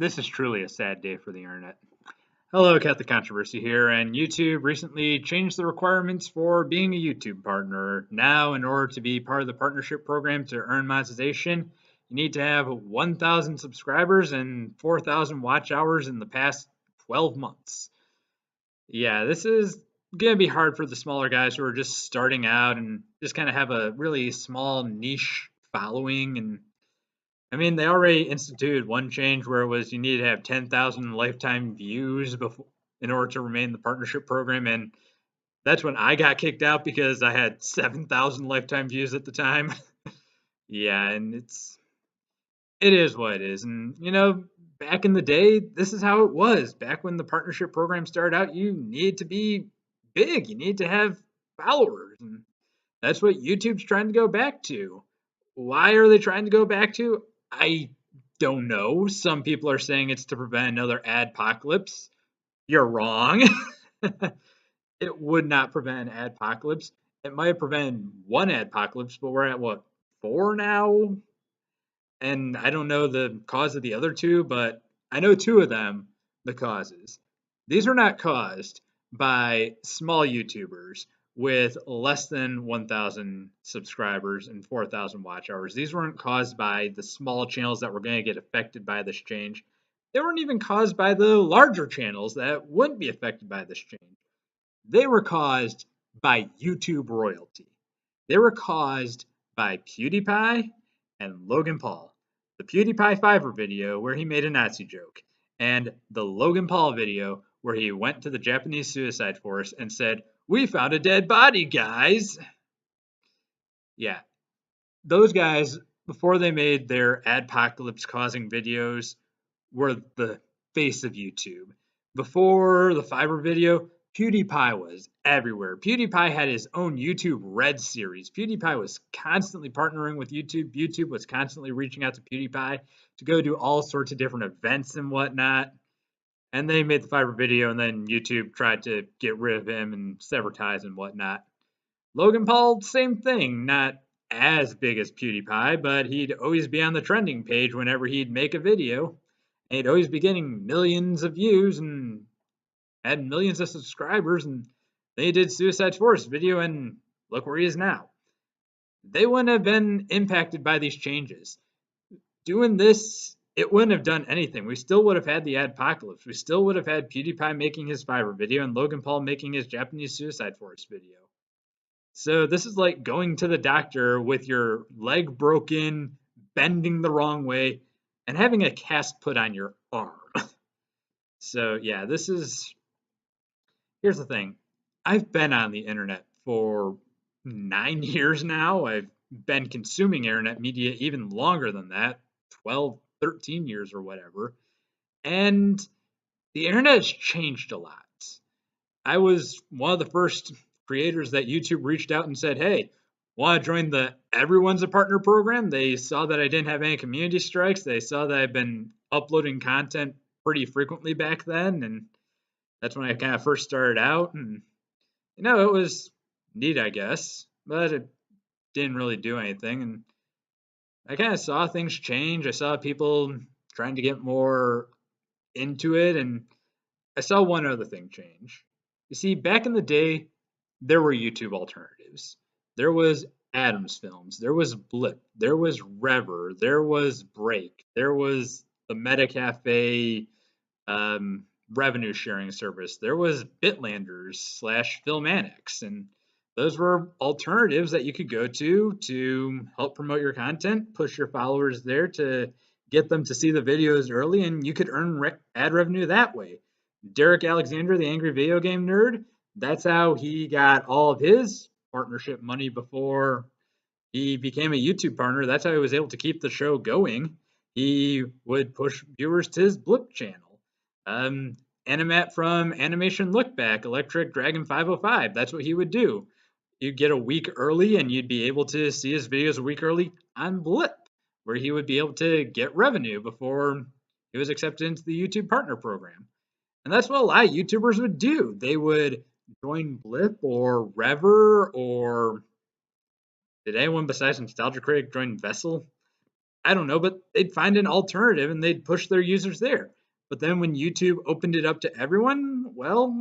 This is truly a sad day for the internet. Hello, Cat the Controversy here, and YouTube recently changed the requirements for being a YouTube partner. Now, in order to be part of the partnership program to earn monetization, you need to have 1,000 subscribers and 4,000 watch hours in the past 12 months. Yeah, this is going to be hard for the smaller guys who are just starting out and just kind of have a really small niche following. And I mean, they already instituted one change where it was you need to have 10,000 lifetime views before in order to remain in the partnership program, and that's when I got kicked out because I had 7,000 lifetime views at the time. Yeah, and it is what it is, and back in the day, this is how it was. Back when the partnership program started out, you need to be big, you need to have followers, and that's what YouTube's trying to go back to. Why are they trying to go back to? I don't know. Some people are saying it's to prevent another adpocalypse. You're wrong. It would not prevent an adpocalypse. It might have prevented one adpocalypse, but we're at what, four now? And I don't know the cause of the other two, but I know two of them, the causes. These are not caused by small YouTubers with less than 1,000 subscribers and 4,000 watch hours. These weren't caused by the small channels that were going to get affected by this change. They weren't even caused by the larger channels that wouldn't be affected by this change. They were caused by YouTube royalty. They were caused by PewDiePie and Logan Paul. The PewDiePie Fiverr video where he made a Nazi joke, and the Logan Paul video where he went to the Japanese suicide forest and said, "We found a dead body, guys." Yeah, those guys, before they made their adpocalypse causing videos, were the face of YouTube. Before the Fiverr video, PewDiePie was everywhere. PewDiePie had his own YouTube Red series. PewDiePie was constantly partnering with YouTube. YouTube was constantly reaching out to PewDiePie to go do all sorts of different events and whatnot. And they made the Fiverr video, and then YouTube tried to get rid of him and sever ties and whatnot. Logan Paul, same thing. Not as big as PewDiePie, but he'd always be on the trending page whenever he'd make a video. And he'd always be getting millions of views and had millions of subscribers, and they did Suicide Forest video, and look where he is now. They wouldn't have been impacted by these changes. Doing this, it wouldn't have done anything. We still would have had the adpocalypse. We still would have had PewDiePie making his Fiverr video and Logan Paul making his Japanese Suicide Forest video. So this is like going to the doctor with your leg broken, bending the wrong way, and having a cast put on your arm. So yeah, here's the thing. I've been on the internet for 9 years now. I've been consuming internet media even longer than that, 12, 13 years or whatever. And the internet has changed a lot. I was one of the first creators that YouTube reached out and said, "Hey, want to join the Everyone's a Partner program?" They saw that I didn't have any community strikes. They saw that I've been uploading content pretty frequently back then, and that's when I kind of first started out. And it was neat, I guess, but it didn't really do anything. And I kind of saw things change. I saw people trying to get more into it, and I saw one other thing change. You see, back in the day, there were YouTube alternatives. There was Atomfilms, there was Blip, there was Revver, there was Break, there was the metacafe revenue sharing service, there was bitlanders / Filmanics, and those were alternatives that you could go to help promote your content, push your followers there to get them to see the videos early, and you could earn ad revenue that way. Derek Alexander, the Angry Video Game Nerd, that's how he got all of his partnership money before he became a YouTube partner. That's how he was able to keep the show going. He would push viewers to his Blip channel. Animat from Animation Lookback, Electric Dragon 505, that's what he would do. You'd get a week early and you'd be able to see his videos a week early on Blip, where he would be able to get revenue before he was accepted into the YouTube partner program. And that's what a lot of YouTubers would do. They would join Blip or Revver, or did anyone besides Nostalgia Critic join Vessel? I don't know, but they'd find an alternative and they'd push their users there. But then when YouTube opened it up to everyone, well,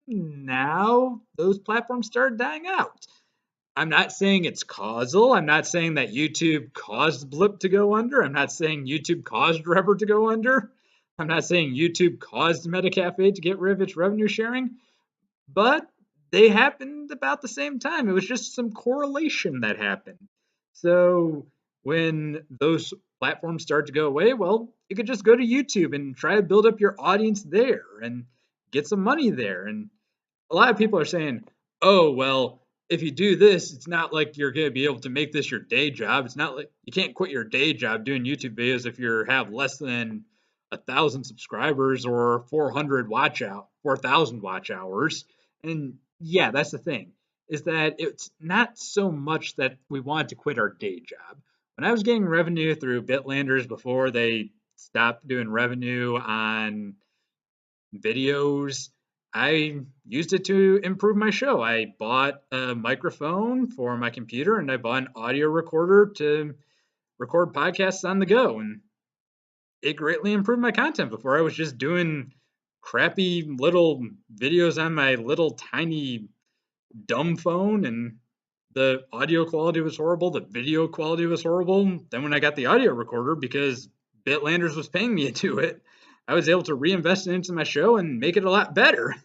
now those platforms started dying out. I'm not saying it's causal. I'm not saying that YouTube caused Blip to go under. I'm not saying YouTube caused Revver to go under. I'm not saying YouTube caused Metacafe to get rid of its revenue sharing, but they happened about the same time. It was just some correlation that happened. So when those platforms start to go away, well, you could just go to YouTube and try to build up your audience there and get some money there. And a lot of people are saying, oh, well, if you do this, it's not like you're going to be able to make this your day job. It's not like you can't quit your day job doing YouTube videos if you have less than 1,000 subscribers or 4,000 watch hours. And yeah, that's the thing, is that it's not so much that we want to quit our day job. When I was getting revenue through bitlanders before they stopped doing revenue on videos, I used it to improve my show. I bought a microphone for my computer and I bought an audio recorder to record podcasts on the go. And it greatly improved my content. Before I was just doing crappy little videos on my little tiny dumb phone and the audio quality was horrible, the video quality was horrible. Then when I got the audio recorder, because Bitlanders was paying me to it, I was able to reinvest it into my show and make it a lot better.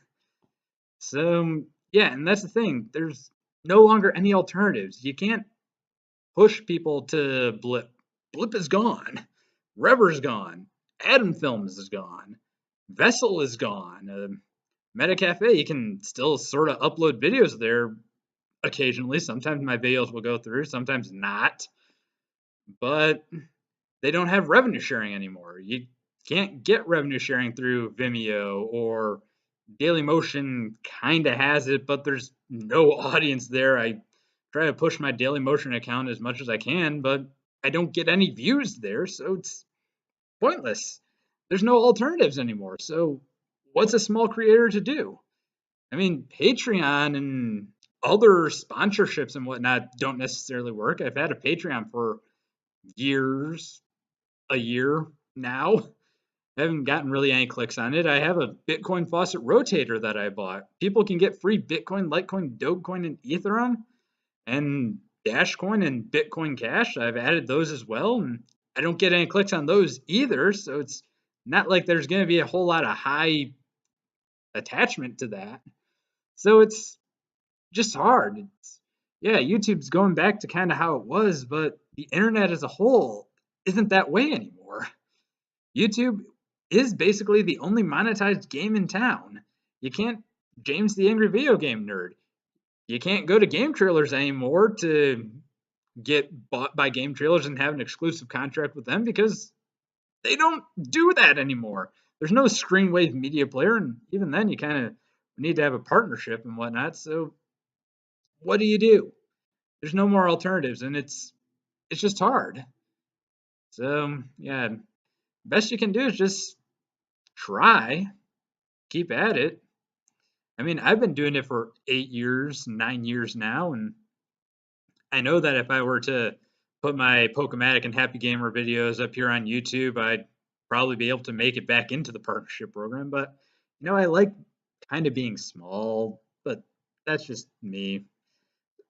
So yeah, and that's the thing. There's no longer any alternatives. You can't push people to Blip. Blip is gone. Revver's gone. Atomfilms is gone. Vessel is gone. Metacafe, you can still sort of upload videos there occasionally. Sometimes my videos will go through, sometimes not. But they don't have revenue sharing anymore. You can't get revenue sharing through Vimeo, or Dailymotion kind of has it, but there's no audience there. I try to push my Dailymotion account as much as I can, but I don't get any views there, so it's pointless. There's no alternatives anymore. So what's a small creator to do? I mean, Patreon and other sponsorships and whatnot don't necessarily work. I've had a Patreon for years, a year now. I haven't gotten really any clicks on it. I have a Bitcoin faucet rotator that I bought. People can get free Bitcoin, Litecoin, Dogecoin, and Ethereum, and Dashcoin and Bitcoin Cash. I've added those as well, and I don't get any clicks on those either. So it's not like there's going to be a whole lot of high attachment to that. So it's just hard. Yeah, YouTube's going back to kind of how it was, but the internet as a whole isn't that way anymore. YouTube is basically the only monetized game in town. You can't James the Angry Video Game Nerd. You can't go to game trailers anymore to get bought by game trailers and have an exclusive contract with them, because they don't do that anymore. There's no Screenwave media player, and even then you kind of need to have a partnership and whatnot. So what do? There's no more alternatives, and it's just hard. So yeah, best you can do is just try, keep at it. I mean, I've been doing it for 8 years, 9 years now, and I know that if I were to put my Pokematic and Happy Gamer videos up here on YouTube, I'd probably be able to make it back into the partnership program. But I like kind of being small, but that's just me.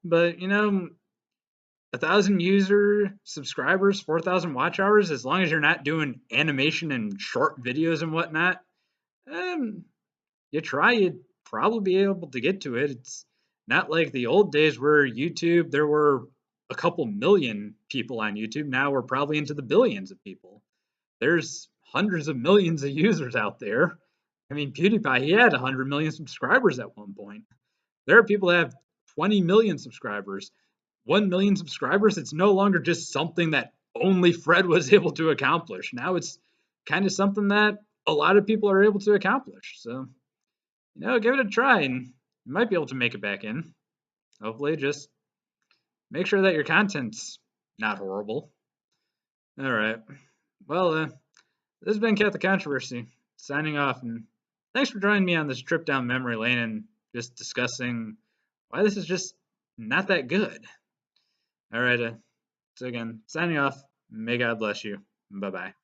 But 1,000 user subscribers, 4,000 watch hours, as long as you're not doing animation and short videos and whatnot, you try, you'd probably be able to get to it. It's not like the old days where YouTube, there were a couple million people on YouTube. Now we're probably into the billions of people. There's hundreds of millions of users out there. I mean, PewDiePie, he had 100 million subscribers at one point. There are people that have 20 million subscribers. 1 million subscribers, it's no longer just something that only Fred was able to accomplish. Now it's kind of something that a lot of people are able to accomplish. So, give it a try and you might be able to make it back in. Hopefully, just make sure that your content's not horrible. All right. Well, this has been Cat the Controversy, signing off, and thanks for joining me on this trip down memory lane and just discussing why this is just not that good. All right. So again, signing off. May God bless you. Bye bye.